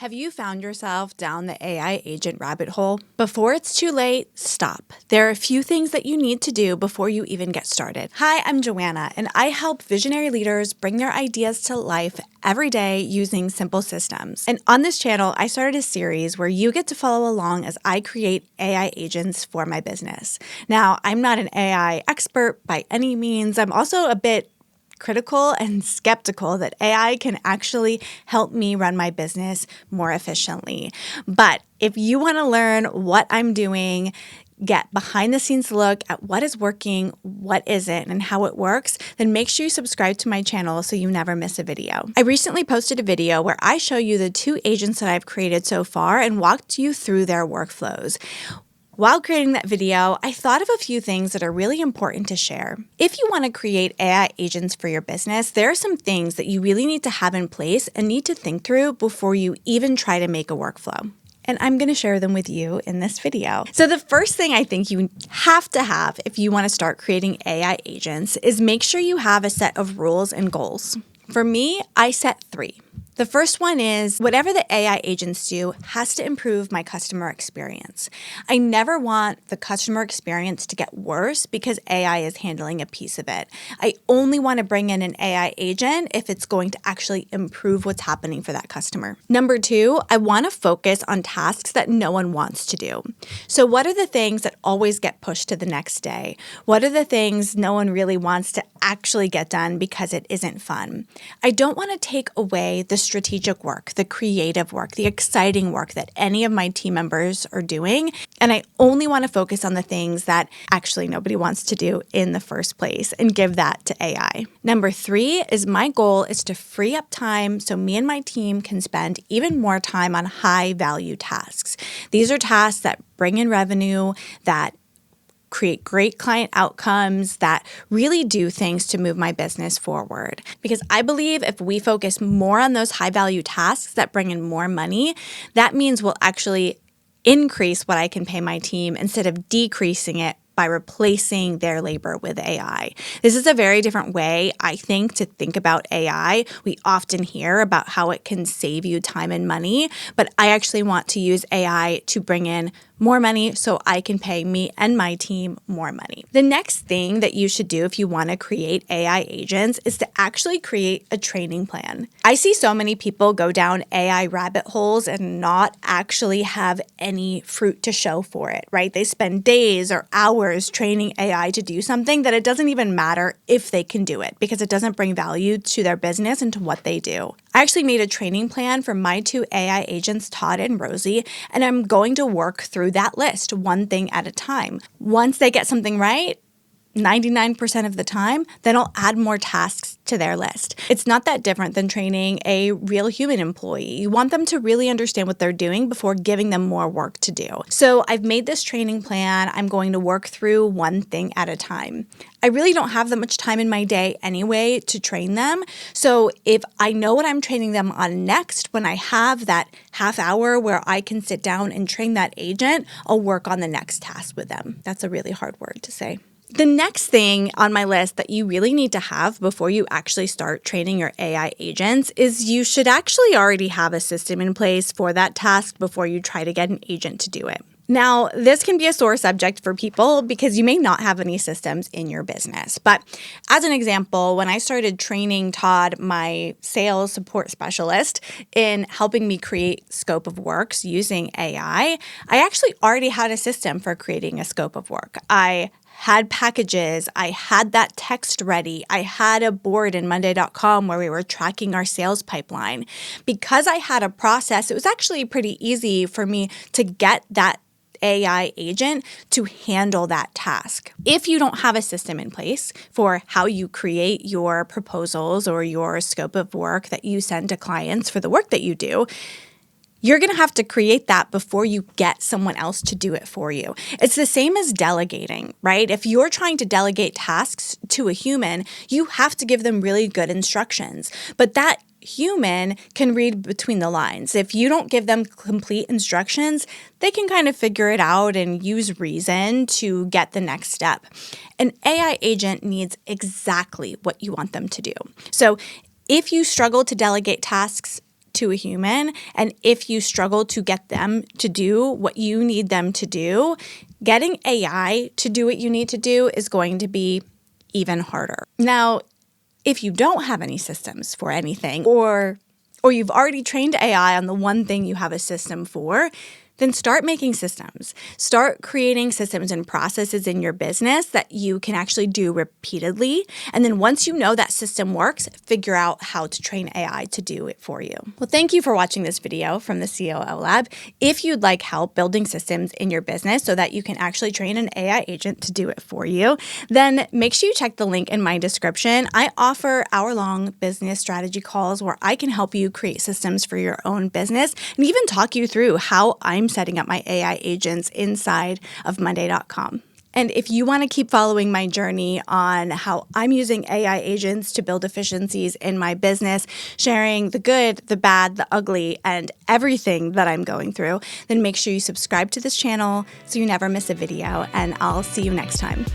Have you found yourself down the AI agent rabbit hole? Before it's too late, stop. There are a few things that you need to do before you even get started. Hi, I'm Joanna, and I help visionary leaders bring their ideas to life every day using simple systems. And on this channel, I started a series where you get to follow along as I create AI agents for my business. Now, I'm not an AI expert by any means. I'm also a bit critical and skeptical that AI can actually help me run my business more efficiently. But if you want to learn what I'm doing, get behind the scenes look at what is working, what isn't, and how it works, then make sure you subscribe to my channel so you never miss a video. I recently posted a video where I show you the 2 agents that I've created so far and walked you through their workflows. While creating that video, I thought of a few things that are really important to share. If you want to create AI agents for your business, there are some things that you really need to have in place and need to think through before you even try to make a workflow. And I'm going to share them with you in this video. So the first thing I think you have to have if you want to start creating AI agents is make sure you have a set of rules and goals. For me, I set 3. The first one is whatever the AI agents do has to improve my customer experience. I never want the customer experience to get worse because AI is handling a piece of it. I only want to bring in an AI agent if it's going to actually improve what's happening for that customer. Number 2, I want to focus on tasks that no one wants to do. So what are the things that always get pushed to the next day? What are the things no one really wants to actually get done because it isn't fun? I don't want to take away the strategic work, the creative work, the exciting work that any of my team members are doing. And I only want to focus on the things that actually nobody wants to do in the first place and give that to AI. Number 3 is my goal is to free up time so me and my team can spend even more time on high value tasks. These are tasks that bring in revenue, that create great client outcomes, that really do things to move my business forward. Because I believe if we focus more on those high value tasks that bring in more money, that means we'll actually increase what I can pay my team instead of decreasing it by replacing their labor with AI. This is a very different way, I think, to think about AI. We often hear about how it can save you time and money, but I actually want to use AI to bring in more money so I can pay me and my team more money. The next thing that you should do if you want to create AI agents is to actually create a training plan. I see so many people go down AI rabbit holes and not actually have any fruit to show for it, right? They spend days or hours training AI to do something that it doesn't even matter if they can do it because it doesn't bring value to their business and to what they do. I actually made a training plan for my 2 AI agents, Todd and Rosie, and I'm going to work through that list one thing at a time. Once they get something right, 99% of the time, then I'll add more tasks to their list. It's not that different than training a real human employee. You want them to really understand what they're doing before giving them more work to do. So I've made this training plan. I'm going to work through one thing at a time. I really don't have that much time in my day anyway to train them. So if I know what I'm training them on next, when I have that half hour where I can sit down and train that agent, I'll work on the next task with them. That's a really hard word to say. The next thing on my list that you really need to have before you actually start training your AI agents is you should actually already have a system in place for that task before you try to get an agent to do it. Now, this can be a sore subject for people because you may not have any systems in your business. But as an example, when I started training Todd, my sales support specialist, in helping me create scope of works using AI, I actually already had a system for creating a scope of work. I had packages, I had that text ready, I had a board in Monday.com where we were tracking our sales pipeline. Because I had a process, it was actually pretty easy for me to get that AI agent to handle that task. If you don't have a system in place for how you create your proposals or your scope of work that you send to clients for the work that you do, you're going to have to create that before you get someone else to do it for you. It's the same as delegating, right? If you're trying to delegate tasks to a human, you have to give them really good instructions. But that human can read between the lines. If you don't give them complete instructions, they can kind of figure it out and use reason to get the next step. An AI agent needs exactly what you want them to do. So if you struggle to delegate tasks, to a human. And if you struggle to get them to do what you need them to do, getting AI to do what you need to do is going to be even harder. Now, if you don't have any systems for anything, or you've already trained AI on the one thing you have a system for, then start making systems. Start creating systems and processes in your business that you can actually do repeatedly. And then once you know that system works, figure out how to train AI to do it for you. Well, thank you for watching this video from the COOLab. If you'd like help building systems in your business so that you can actually train an AI agent to do it for you, then make sure you check the link in my description. I offer hour-long business strategy calls where I can help you create systems for your own business and even talk you through how I'm setting up my AI agents inside of Monday.com. And if you want to keep following my journey on how I'm using AI agents to build efficiencies in my business, sharing the good, the bad, the ugly, and everything that I'm going through, then make sure you subscribe to this channel so you never miss a video, and I'll see you next time.